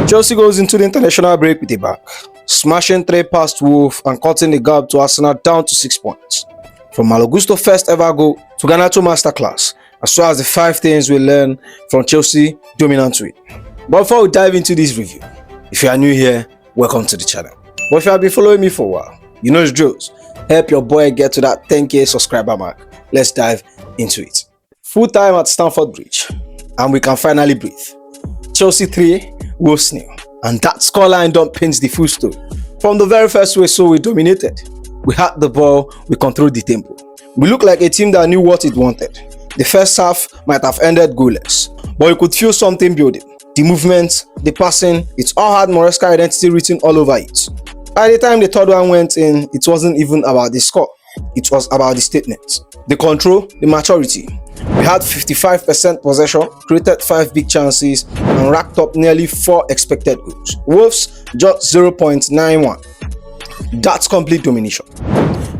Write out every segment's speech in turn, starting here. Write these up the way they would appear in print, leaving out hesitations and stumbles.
Chelsea goes into the international break with a bang, smashing 3 past Wolves and cutting the gap to Arsenal down to 6 points. From Malo Gusto's first ever goal to Garnacho masterclass, as well as the 5 things we learn from Chelsea dominant win. But before we dive into this review, if you are new here, welcome to the channel. But if you have been following me for a while, you know it's drills. Help your boy get to that 10k subscriber mark. Let's dive into it. Full time at Stamford Bridge, and we can finally breathe. Chelsea 3, Wolves 0, and that scoreline don't paint the full story. From the very first we saw, we dominated. We had the ball, we controlled the tempo. We looked like a team that knew what it wanted. The first half might have ended goalless, but you could feel something building. The movement, the passing, it all had Maresca identity written all over it. By the time the third one went in, it wasn't even about the score. It was about the statement, the control, the maturity. We had 55% possession, created 5 big chances, and racked up nearly 4 expected goals. Wolves just 0.91. That's complete domination.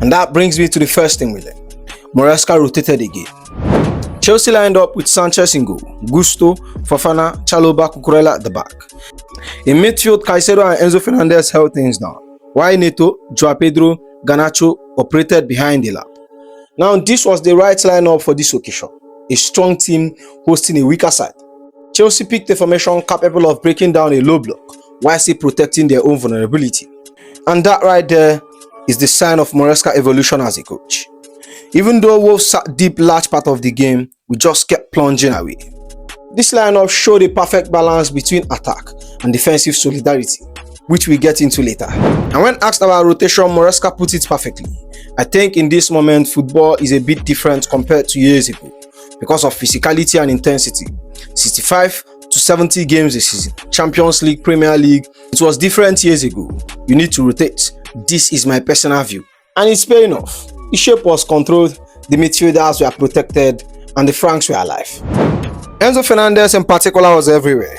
And that brings me to the first thing we learned. Maresca rotated again. Chelsea lined up with Sanchez in goal, Gusto, Fofana, Chalobah, Cucurella at the back. In midfield, Caicedo and Enzo Fernández held things down, while Neto, João Pedro, Garnacho operated behind the lap. Now this was the right lineup for this occasion, a strong team hosting a weaker side. Chelsea picked a formation capable of breaking down a low block while still protecting their own vulnerability. And that right there is the sign of Maresca's evolution as a coach. Even though Wolves sat deep large part of the game, we just kept plunging away. This lineup showed a perfect balance between attack and defensive solidarity, which we get into later. And when asked about rotation, Maresca put it perfectly. I think in this moment, football is a bit different compared to years ago because of physicality and intensity. 65 to 70 games a season, Champions League, Premier League, it was different years ago. You need to rotate. This is my personal view. And it's paying off. The shape was controlled, the midfielders were protected, and the flanks were alive. Enzo Fernández in particular was everywhere.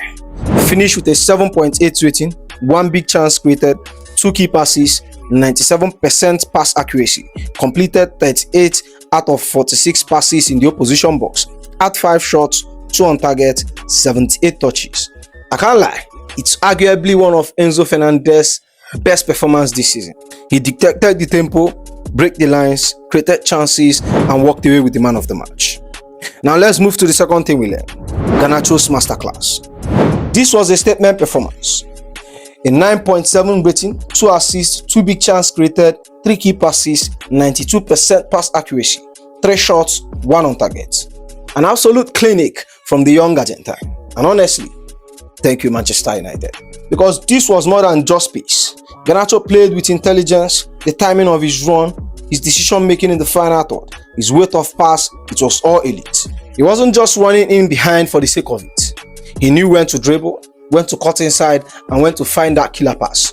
He finished with a 7.8 rating, 1 big chance created, 2 key passes, 97% pass accuracy, completed 38 out of 46 passes in the opposition box, had 5 shots, 2 on target, 78 touches. I can't lie, it's arguably one of Enzo Fernández's best performance this season. He dictated the tempo, break the lines, created chances, and walked away with the man of the match. Now let's move to the second thing we learned, Garnacho's masterclass. This was a statement performance. A 9.7 rating, 2 assists, 2 big chances created, 3 key passes, 92% pass accuracy, 3 shots, 1 on target. An absolute clinic from the young Argentine. And honestly, thank you Manchester United. Because this was more than just pace. Garnacho played with intelligence, the timing of his run, his decision making in the final third, his weight of pass, it was all elite. He wasn't just running in behind for the sake of it. He knew when to dribble, when to cut inside, and when to find that killer pass.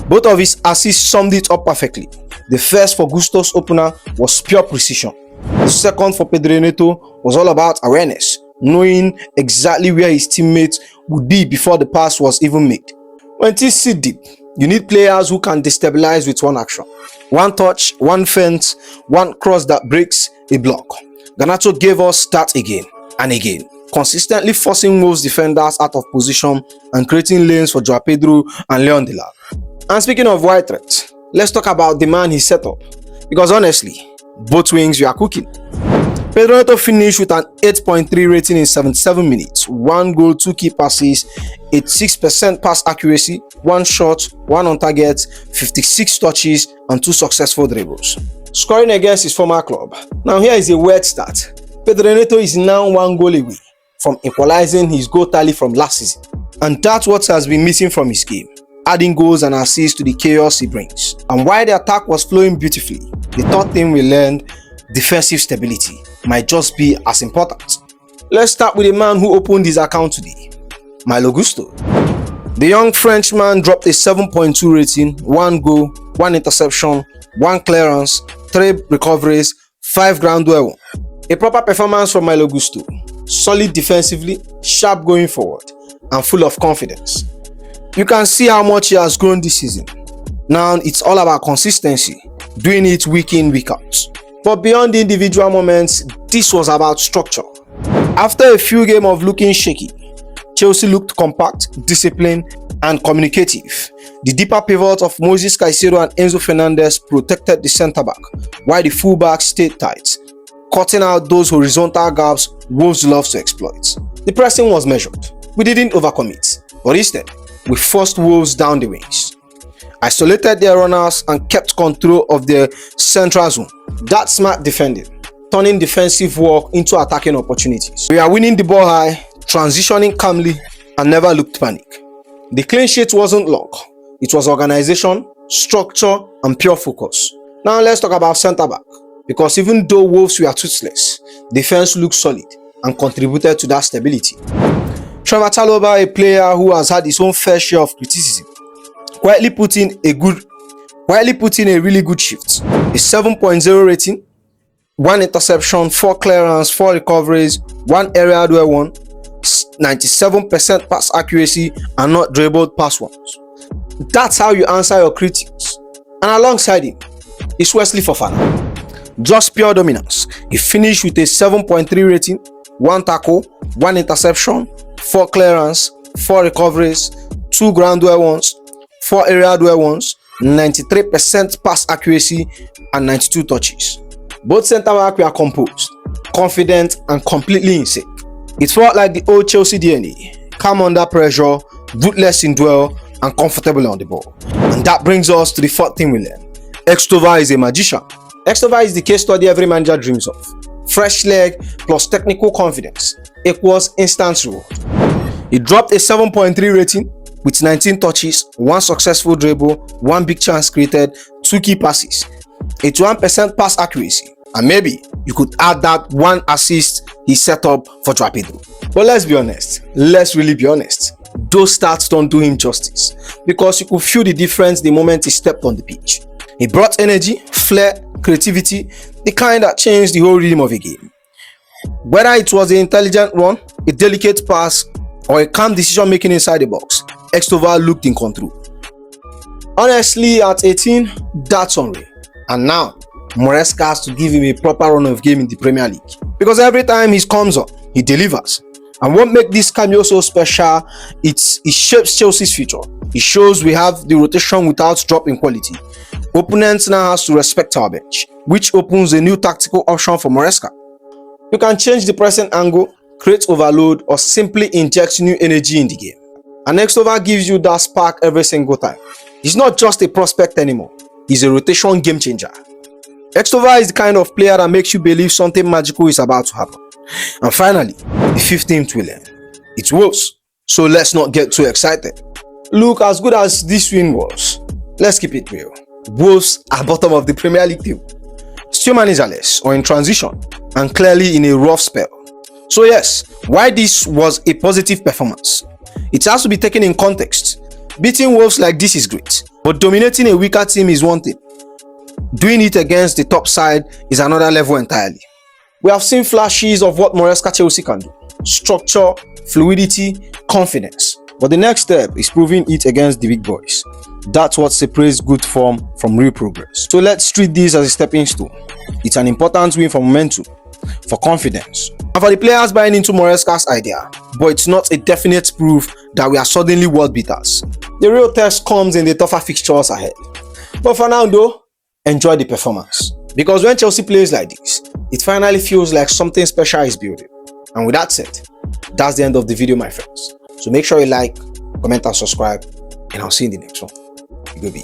Both of his assists summed it up perfectly. The first for Gusto's opener was pure precision. The second for Pedro Neto was all about awareness, knowing exactly where his teammates would be before the pass was even made. When things sit deep, you need players who can destabilize with one action. One touch, one feint, one cross that breaks a block. Garnacho gave us that again and again, consistently forcing Wolves defenders out of position and creating lanes for João Pedro and Leon Delap. And speaking of wide threat, let's talk about the man he set up, because honestly, both wings were cooking. Pedro Neto finished with an 8.3 rating in 77 minutes, 1 goal, 2 key passes, 86% pass accuracy, 1 shot, 1 on target, 56 touches, and 2 successful dribbles. Scoring against his former club. Now here is a weird start. Pedro Neto is now 1 goal away from equalizing his goal tally from last season. And that's what has been missing from his game, adding goals and assists to the chaos he brings. And while the attack was flowing beautifully, the third thing we learned, defensive stability, might just be as important. Let's start with a man who opened his account today, Malo Gusto. The young Frenchman dropped a 7.2 rating, 1 goal, 1 interception, 1 clearance, 3 recoveries, 5 ground duel. A proper performance from Malo Gusto, solid defensively, sharp going forward, and full of confidence. You can see how much he has grown this season. Now it's all about consistency, doing it week in, week out. But beyond the individual moments, this was about structure. After a few games of looking shaky, Chelsea looked compact, disciplined, and communicative. The deeper pivot of Moses Caicedo and Enzo Fernández protected the centre-back, while the full-back stayed tight, cutting out those horizontal gaps Wolves love to exploit. The pressing was measured. We didn't overcommit, but instead, we forced Wolves down the wings, isolated their runners, and kept control of their central zone. That's smart defending, turning defensive work into attacking opportunities. We are winning the ball high, transitioning calmly, and never looked panic. The clean sheet wasn't luck. It was organization, structure, and pure focus. Now let's talk about centre-back, because even though Wolves were toothless, defense looked solid and contributed to that stability. Trevor Chalobah, a player who has had his own fair share of criticism, quietly put in a really good shift. A 7.0 rating, 1 interception, 4 clearance, 4 recoveries, 1 area duel won, 97% pass accuracy, and not dribbled past ones. That's how you answer your critics. And alongside him is Wesley Fofana. Just pure dominance. He finished with a 7.3 rating, 1 tackle, 1 interception, 4 clearance, 4 recoveries, 2 ground duel wins, 4 area duel wins, 93% pass accuracy, and 92 touches. Both centre-back were composed, confident, and completely in sync. It felt like the old Chelsea DNA, calm under pressure, ruthless in duel, and comfortable on the ball. And that brings us to the fourth thing we learned. Estevao is a magician. Estevao is the case study every manager dreams of. Fresh leg plus technical confidence equals instant reward. He dropped a 7.3 rating with 19 touches, 1 successful dribble, 1 big chance created, 2 key passes, 81% pass accuracy, and maybe you could add that 1 assist he set up for Trapedo. But let's be honest, let's really be honest. Those stats don't do him justice, because you could feel the difference the moment he stepped on the pitch. He brought energy, flair, creativity, the kind that changed the whole rhythm of a game. Whether it was an intelligent run, a delicate pass, or a calm decision making inside the box, Estevao looked in control. Honestly, at 18, that's unreal. And now, Maresca has to give him a proper run of game in the Premier League, because every time he comes on, he delivers. And what makes this cameo so special, it shapes Chelsea's future. It shows we have the rotation without drop in quality. Opponents now has to respect our bench, which opens a new tactical option for Maresca. You can change the pressing angle, create overload, or simply inject new energy in the game. And Estevao gives you that spark every single time. He's not just a prospect anymore, he's a rotation game changer. Estevao is the kind of player that makes you believe something magical is about to happen. And finally, the 15th we learn. It's Wolves, so let's not get too excited. Look, as good as this win was, let's keep it real. Wolves are bottom of the Premier League table, still managerless or in transition, and clearly in a rough spell. So yes, why this was a positive performance? It has to be taken in context. Beating Wolves like this is great, but dominating a weaker team is one thing. Doing it against the top side is another level entirely. We have seen flashes of what Maresca Chelsea can do. Structure, fluidity, confidence. But the next step is proving it against the big boys. That's what separates good form from real progress. So let's treat this as a stepping stone. It's an important win for momentum, for confidence, and for the players buying into Maresca's idea. But it's not a definite proof that we are suddenly world beaters. The real test comes in the tougher fixtures ahead. But for now though, enjoy the performance. Because when Chelsea plays like this, it finally feels like something special is building. And with that said, that's the end of the video, my friends. So make sure you like, comment, and subscribe, and I'll see you in the next one. You go be.